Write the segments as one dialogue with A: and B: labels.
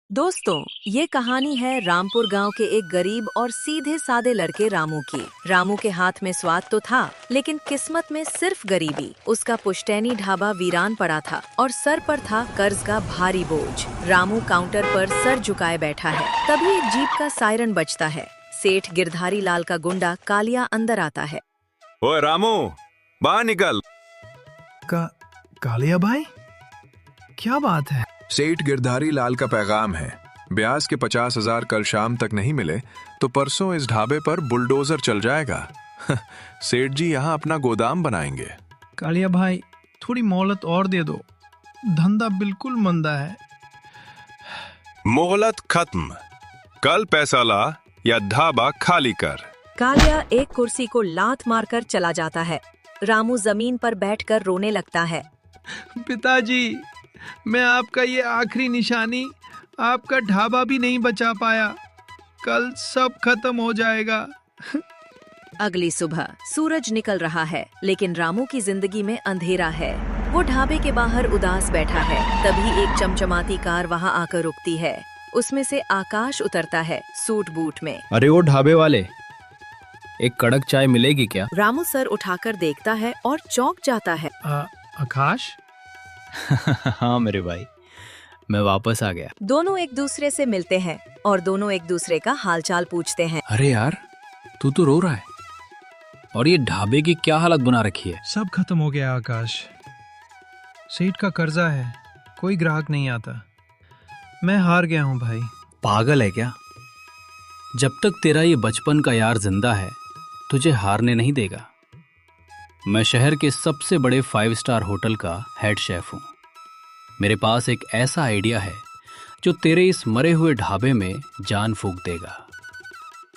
A: दोस्तों, ये कहानी है रामपुर गांव के एक गरीब और सीधे सादे लड़के रामू की। रामू के हाथ में स्वाद तो था, लेकिन किस्मत में सिर्फ गरीबी। उसका पुश्तैनी ढाबा वीरान पड़ा था और सर पर था कर्ज का भारी बोझ। रामू काउंटर पर सर झुकाए बैठा है। तभी एक जीप का सायरन बजता है। सेठ गिरधारी लाल का गुंडा कालिया अंदर आता है।
B: ओए रामू, बाहर निकल।
C: कालिया भाई, क्या बात है?
B: सेठ गिरधारी लाल का पैगाम है। ब्याज के 50,000 कल शाम तक नहीं मिले तो परसों इस ढाबे पर बुलडोजर चल जाएगा। सेठ जी यहाँ अपना गोदाम बनाएंगे।
C: कालिया भाई, थोड़ी मोहलत और दे दो, धंधा बिल्कुल मंदा है।
B: मोहलत खत्म, कल पैसा ला या ढाबा खाली कर।
A: कालिया एक कुर्सी को लात मारकर चला जाता है। रामू जमीन पर बैठकर रोने लगता है।
C: पिताजी, मैं आपका ये आखिरी निशानी, आपका ढाबा भी नहीं बचा पाया। कल सब खत्म हो जाएगा।
A: अगली सुबह सूरज निकल रहा है, लेकिन रामू की जिंदगी में अंधेरा है। वो ढाबे के बाहर उदास बैठा है। तभी एक चमचमाती कार वहाँ आकर रुकती है। उसमें से आकाश उतरता है, सूट बूट में।
D: अरे वो ढाबे वाले, एक कड़क चाय मिलेगी क्या?
A: रामू सर उठाकर देखता है और चौंक जाता है।
C: आकाश?
D: हाँ मेरे भाई, मैं वापस आ गया।
A: दोनों एक दूसरे से मिलते हैं और दोनों एक दूसरे का हालचाल पूछते हैं।
D: अरे यार, तू तो रो रहा है। और ये ढाबे की क्या हालत बना रखी है?
C: सब खत्म हो गया आकाश। सेठ का कर्जा है, कोई ग्राहक नहीं आता। मैं हार गया हूँ भाई।
D: पागल है क्या? जब तक तेरा ये बचपन का यार जिंदा है, तुझे हारने नहीं देगा। मैं शहर के सबसे बड़े 5 स्टार होटल का हेड शेफ हूँ। मेरे पास एक ऐसा आइडिया है जो तेरे इस मरे हुए ढाबे में जान फूंक देगा।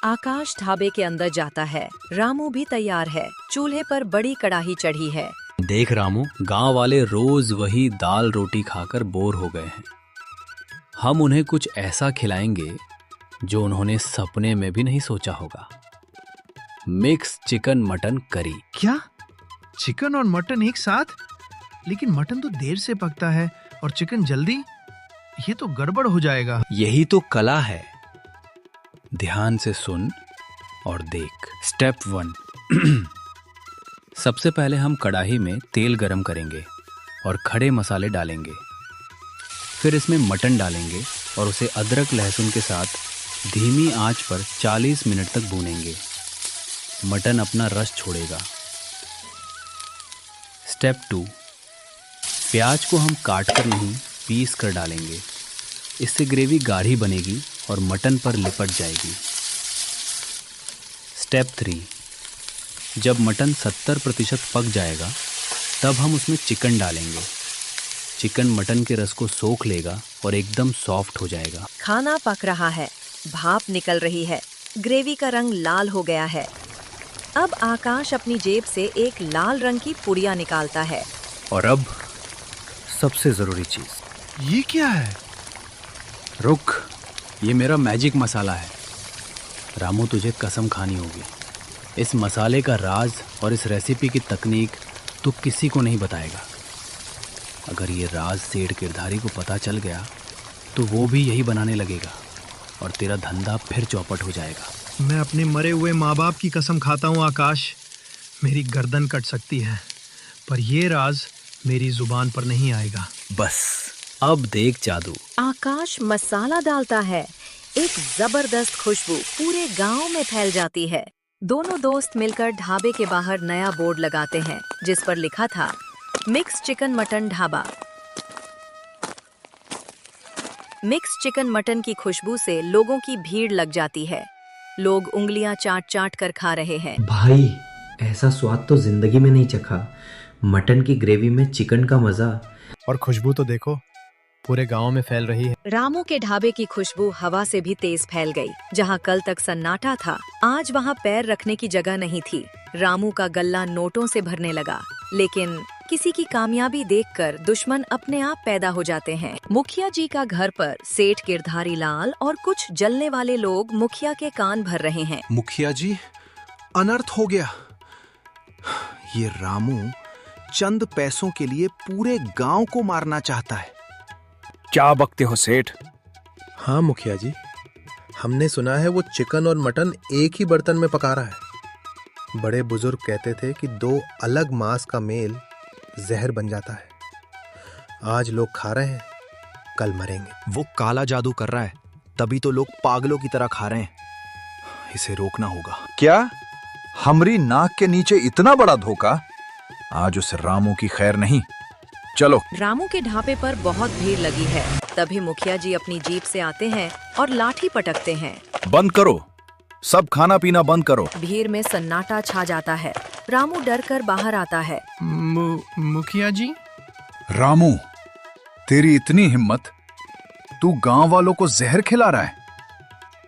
A: आकाश ढाबे के अंदर जाता है। रामू भी तैयार है। चूल्हे पर बड़ी कढ़ाई चढ़ी है।
D: देख रामू, गांव वाले रोज वही दाल रोटी खाकर बोर हो गए हैं। हम उन्हें कुछ ऐसा खिलाएंगे जो उन्होंने सपने में भी नहीं सोचा होगा। Mix chicken mutton curry.
C: क्या? चिकन और मटन एक साथ? लेकिन मटन तो देर से पकता है और चिकन जल्दी। ये तो गड़बड़ हो जाएगा।
D: यही तो कला है। ध्यान से सुन और देख। स्टेप 1। सबसे पहले हम कढ़ाई में तेल गरम करेंगे और खड़े मसाले डालेंगे। फिर इसमें मटन डालेंगे और उसे अदरक लहसुन के साथ धीमी आंच पर 40 मिनट तक भूनेंगे। मटन अपना रस छोड़ेगा। स्टेप 2। प्याज को हम काट कर नहीं, पीस कर डालेंगे। इससे ग्रेवी गाढ़ी बनेगी और मटन पर लिपट जाएगी। स्टेप 3। जब मटन 70% पक जाएगा, तब हम उसमें चिकन डालेंगे। चिकन मटन के रस को सोख लेगा और एकदम सॉफ्ट हो जाएगा।
A: खाना पक रहा है, भाप निकल रही है, ग्रेवी का रंग लाल हो गया है। अब आकाश अपनी जेब से एक लाल रंग की पुड़िया निकालता है।
D: और अब सबसे जरूरी चीज।
C: ये क्या है?
D: रुक, ये मेरा मैजिक मसाला है। रामू, तुझे कसम खानी होगी। इस मसाले का राज और इस रेसिपी की तकनीक तू किसी को नहीं बताएगा। अगर ये राज सेठ गिरधारी को पता चल गया तो वो भी यही बनाने लगेगा और तेरा धंधा फिर चौपट हो जाएगा।
C: मैं अपने मरे हुए माँ बाप की कसम खाता हूँ आकाश, मेरी गर्दन कट सकती है, पर ये राज मेरी जुबान पर नहीं आएगा।
D: बस अब देख जादू।
A: आकाश मसाला डालता है। एक जबरदस्त खुशबू पूरे गांव में फैल जाती है। दोनों दोस्त मिलकर ढाबे के बाहर नया बोर्ड लगाते हैं, जिस पर लिखा था mix chicken mutton dhaba. Mix chicken mutton की खुशबू से लोगों की भीड़ लग जाती है। लोग उंगलियां चाट चाट कर खा रहे हैं।
E: भाई, ऐसा स्वाद तो जिंदगी में नहीं चखा। मटन की ग्रेवी में चिकन का मजा।
C: और खुशबू तो देखो, पूरे गांव में फैल रही है।
A: रामू के ढाबे की खुशबू हवा से भी तेज फैल गई। जहां कल तक सन्नाटा था, आज वहां पैर रखने की जगह नहीं थी। रामू का गल्ला नोटों से भरने लगा, लेकिन किसी की कामयाबी देखकर दुश्मन अपने आप पैदा हो जाते हैं। मुखिया जी का घर पर सेठ गिरधारी लाल और कुछ जलने वाले लोग मुखिया के कान भर रहे हैं।
F: मुखिया जी, अनर्थ हो गया। ये रामू चंद पैसों के लिए पूरे गांव को मारना चाहता है।
B: क्या बकते हो सेठ?
F: हाँ मुखिया जी, हमने सुना है वो चिकन और मटन एक ही बर्तन में पका रहा है। बड़े बुजुर्ग कहते थे कि दो अलग मांस का मेल जहर बन जाता है। आज लोग खा रहे हैं, कल मरेंगे।
G: वो काला जादू कर रहा है, तभी तो लोग पागलों की तरह खा रहे हैं। इसे रोकना होगा।
H: क्या हमरी नाक के नीचे इतना बड़ा धोखा? आज उस रामू की खैर नहीं। चलो।
A: रामू के ढाबे पर बहुत भीड़ लगी है। तभी मुखिया जी अपनी जीप से आते हैं और लाठी पटकते हैं।
H: बंद करो, सब खाना पीना बंद करो।
A: भीड़ में सन्नाटा छा जाता है। रामू डर कर बाहर आता है।
C: मुखिया जी,
H: रामू, तेरी इतनी हिम्मत, तू गांव वालों को जहर खिला रहा है?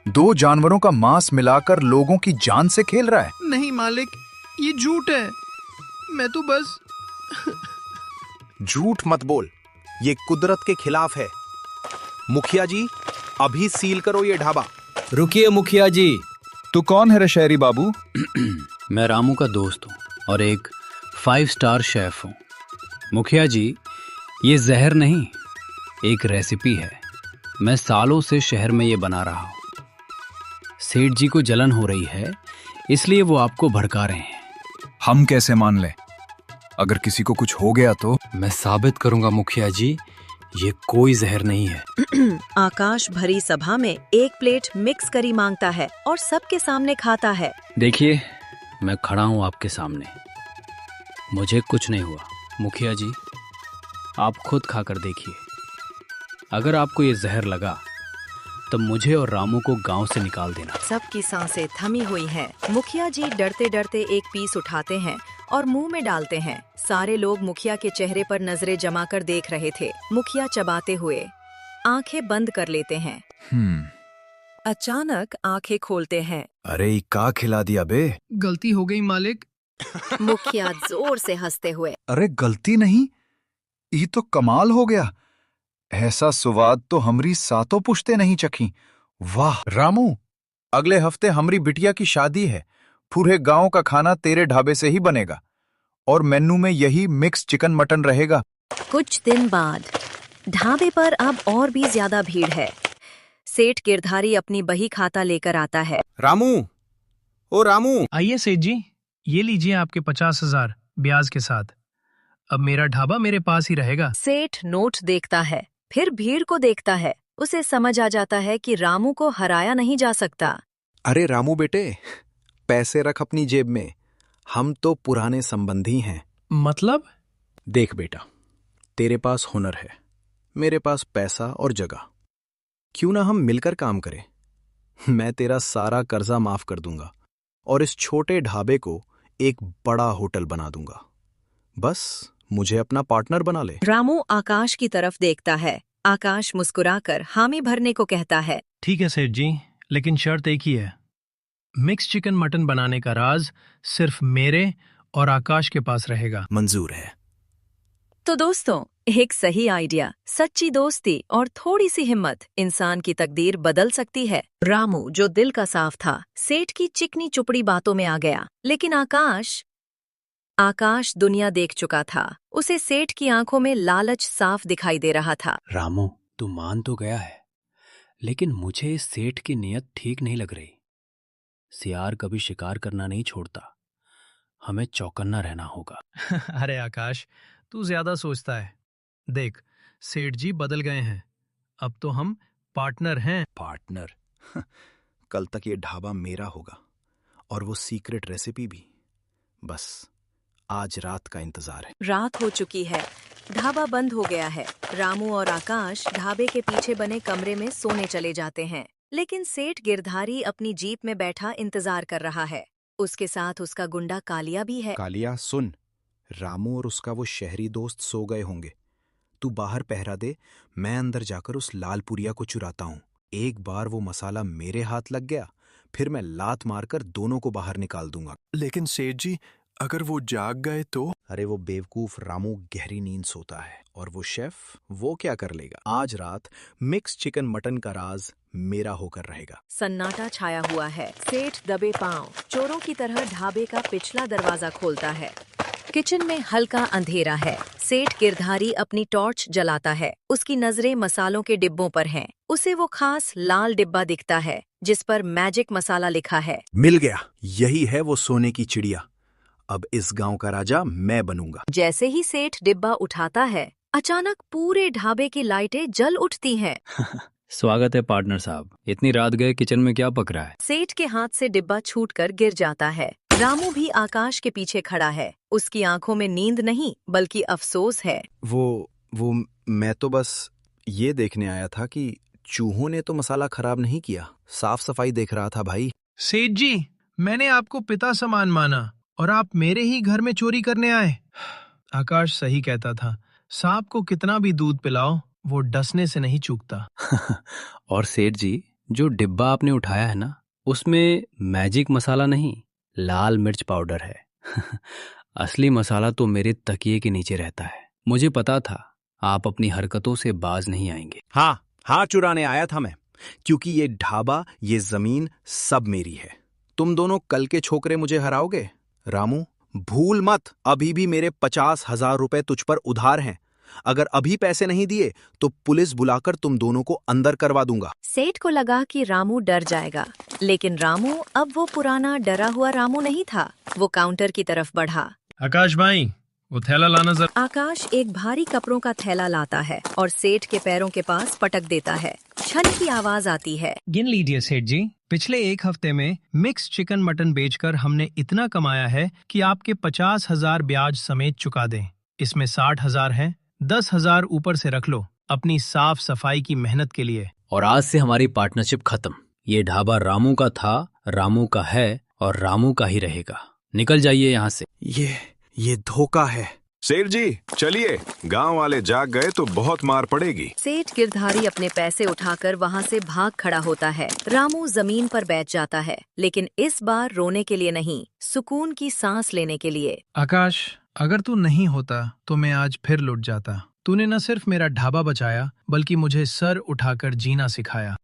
H: दो जानवरों का मांस मिलाकर लोगों की जान से खेल रहा है?
C: नहीं मालिक, ये झूठ है। मैं तो बस
F: झूठ मत बोल, ये कुदरत के खिलाफ है। मुखिया जी, अभी सील करो ये ढाबा।
D: रुकिए मुखिया जी।
H: तू कौन है रे शहरी बाबू?
D: मैं रामू का दोस्त हूँ और एक 5 स्टार शेफ हूँ। मुखिया जी, ये जहर नहीं, एक रेसिपी है। मैं सालों से शहर में ये बना रहा हूँ। सेठ जी को जलन हो रही है, इसलिए वो आपको भड़का रहे हैं।
H: हम कैसे मान लें? अगर किसी को कुछ हो गया तो?
D: मैं साबित करूंगा मुखिया जी, ये कोई जहर नहीं है।
A: आकाश भरी सभा में एक प्लेट मिक्स करी मांगता है और सबके सामने खाता है।
D: देखिए, मैं खड़ा हूँ आपके सामने, मुझे कुछ नहीं हुआ। मुखिया जी, आप खुद खाकर देखिए। अगर आपको ये जहर लगा तो मुझे और रामू को गांव से निकाल देना।
A: सबकी सांसें थमी हुई हैं। मुखिया जी डरते डरते एक पीस उठाते हैं और मुंह में डालते हैं। सारे लोग मुखिया के चेहरे पर नजरें जमाकर देख रहे थे। मुखिया चबाते हुए आंखें बंद कर लेते हैं। अचानक आंखें खोलते हैं।
H: अरे का खिला दिया बे?
C: गलती हो गई मालिक।
A: मुखिया जोर से हंसते हुए,
H: अरे गलती नहीं, ये तो कमाल हो गया। ऐसा स्वाद तो हमरी सातों पुश्ते नहीं चखी। वाह रामू, अगले हफ्ते हमरी बिटिया की शादी है। पूरे गांव का खाना तेरे ढाबे से ही बनेगा और मेन्यू में यही मिक्स चिकन मटन रहेगा।
A: कुछ दिन बाद ढाबे पर अब और भी ज्यादा भीड़ है। सेठ गिरधारी अपनी बही खाता लेकर आता है।
F: रामू, ओ रामू।
C: आइए सेठ जी, ये लीजिए आपके 50,000 ब्याज के साथ। अब मेरा ढाबा मेरे पास ही रहेगा।
A: सेठ नोट देखता है, फिर भीड़ को देखता है। उसे समझ आ जाता है कि रामू को हराया नहीं जा सकता।
F: अरे रामू बेटे, पैसे रख अपनी जेब में, हम तो पुराने संबंधी हैं।
C: मतलब?
F: देख बेटा, तेरे पास हुनर है, मेरे पास पैसा और जगह। क्यों ना हम मिलकर काम करें? मैं तेरा सारा कर्जा माफ कर दूंगा और इस छोटे ढाबे को एक बड़ा होटल बना दूंगा। बस मुझे अपना पार्टनर बना ले।
A: रामू आकाश की तरफ देखता है। आकाश मुस्कुराकर हामी भरने को कहता है।
C: ठीक है सेठ जी, लेकिन शर्त एक ही है। मिक्स चिकन मटन बनाने का राज सिर्फ मेरे और आकाश के पास रहेगा।
F: मंजूर है।
A: तो दोस्तों, एक सही आइडिया, सच्ची दोस्ती और थोड़ी सी हिम्मत इंसान की तकदीर बदल सकती है। रामू, जो दिल का साफ था, सेठ की चिकनी चुपड़ी बातों में आ गया। लेकिन आकाश दुनिया देख चुका था। उसे सेठ की आंखों में लालच साफ दिखाई दे रहा था।
D: रामू, तू मान तो गया है, लेकिन मुझे इस सेठ की नीयत ठीक नहीं लग रही। सियार कभी शिकार करना नहीं छोड़ता, हमें चौकन्ना रहना होगा।
C: अरे आकाश, तू ज्यादा सोचता है। देख, सेठ जी बदल गए हैं, अब तो हम पार्टनर हैं।
F: पार्टनर? कल तक ये ढाबा मेरा होगा और वो सीक्रेट रेसिपी भी। बस आज रात का इंतजार है।
A: रात हो चुकी है, ढाबा बंद हो गया है। रामू और आकाश ढाबे के पीछे बने कमरे में सोने चले जाते हैं। लेकिन सेठ गिरधारी अपनी जीप में बैठा इंतजार कर रहा है। उसके साथ उसका गुंडा कालिया भी है।
F: कालिया सुन, रामू और उसका वो शहरी दोस्त सो गए होंगे। तू बाहर पहरा दे, मैं अंदर जाकर उस लालपुरिया को चुराता हूँ। एक बार वो मसाला मेरे हाथ लग गया, फिर मैं लात मारकर दोनों को बाहर निकाल दूंगा।
B: लेकिन सेठ जी, अगर वो जाग गए तो?
F: अरे वो बेवकूफ रामू गहरी नींद सोता है, और वो शेफ, वो क्या कर लेगा? आज रात मिक्स चिकन मटन का राज मेरा होकर रहेगा।
A: सन्नाटा छाया हुआ है। सेठ दबे पांव चोरों की तरह ढाबे का पिछला दरवाजा खोलता है। किचन में हल्का अंधेरा है। सेठ गिरधारी अपनी टॉर्च जलाता है। उसकी नजरें मसालों के डिब्बों पर हैं। उसे वो खास लाल डिब्बा दिखता है जिस पर मैजिक मसाला लिखा है।
F: मिल गया, यही है वो सोने की चिड़िया। अब इस गांव का राजा मैं बनूंगा।
A: जैसे ही सेठ डिब्बा उठाता है, अचानक पूरे ढाबे की लाइटें जल उठती हैं।
D: स्वागत है पार्टनर साहब। इतनी रात गए किचन में क्या पक रहा है?
A: सेठ के हाथ से डिब्बा छूटकर गिर जाता है। रामू भी आकाश के पीछे खड़ा है। उसकी आंखों में नींद नहीं बल्कि अफसोस है।
F: वो मैं तो बस ये देखने आया था कि चूहों ने तो मसाला खराब नहीं किया। साफ सफाई देख रहा था भाई।
C: सेठ जी, मैंने आपको पिता समान माना और आप मेरे ही घर में चोरी करने आए। आकाश सही कहता था, सांप को कितना भी दूध पिलाओ वो डसने से नहीं चूकता।
D: और सेठ जी, जो डिब्बा आपने उठाया है ना, उसमें मैजिक मसाला नहीं, लाल मिर्च पाउडर है। असली मसाला तो मेरे तकिए के नीचे रहता है। मुझे पता था आप अपनी हरकतों से बाज नहीं आएंगे।
F: हाँ चुराने आया था मैं, क्योंकि ये ढाबा, ये जमीन सब मेरी है। तुम दोनों कल के छोकरे मुझे हराओगे। रामू, भूल मत, अभी भी मेरे 50,000 रुपए तुझ पर उधार हैं। अगर अभी पैसे नहीं दिए तो पुलिस बुलाकर तुम दोनों को अंदर करवा दूंगा।
A: सेठ को लगा कि रामू डर जाएगा, लेकिन रामू अब वो पुराना डरा हुआ रामू नहीं था। वो काउंटर की तरफ बढ़ा।
C: आकाश भाई, वो थैला लाना जरा।
A: आकाश एक भारी कपड़ों का थैला लाता है और सेठ के पैरों के पास पटक देता है। छन की आवाज आती है।
C: गिन लीजिए सेठ जी, पिछले 1 हफ्ते में मिक्स चिकन मटन बेचकर हमने इतना कमाया है कि आपके 50,000 ब्याज समेत चुका दें। इसमें 60,000 है, 10,000 ऊपर से रख लो अपनी साफ सफाई की मेहनत के लिए।
D: और आज से हमारी पार्टनरशिप खत्म। ये ढाबा रामू का था, रामू का है और रामू का ही रहेगा। निकल जाइए यहाँ से।
F: ये धोखा है।
B: सेठ जी चलिए, गांव वाले जाग गए तो बहुत मार पड़ेगी।
A: सेठ गिरधारी अपने पैसे उठाकर वहाँ से भाग खड़ा होता है। रामू जमीन पर बैठ जाता है, लेकिन इस बार रोने के लिए नहीं, सुकून की सांस लेने के लिए।
C: आकाश, अगर तू नहीं होता तो मैं आज फिर लुट जाता। तूने न सिर्फ मेरा ढाबा बचाया बल्कि मुझे सर उठाकर जीना सिखाया।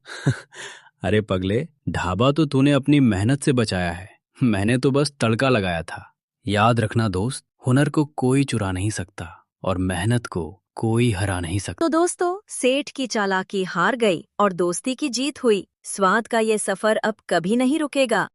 D: अरे पगले, ढाबा तो तूने अपनी मेहनत से बचाया है, मैंने तो बस तड़का लगाया था। याद रखना दोस्त, हुनर को कोई चुरा नहीं सकता और मेहनत को कोई हरा नहीं सकता।
A: तो दोस्तों, सेठ की चालाकी हार गई और दोस्ती की जीत हुई। स्वाद का ये सफर अब कभी नहीं रुकेगा।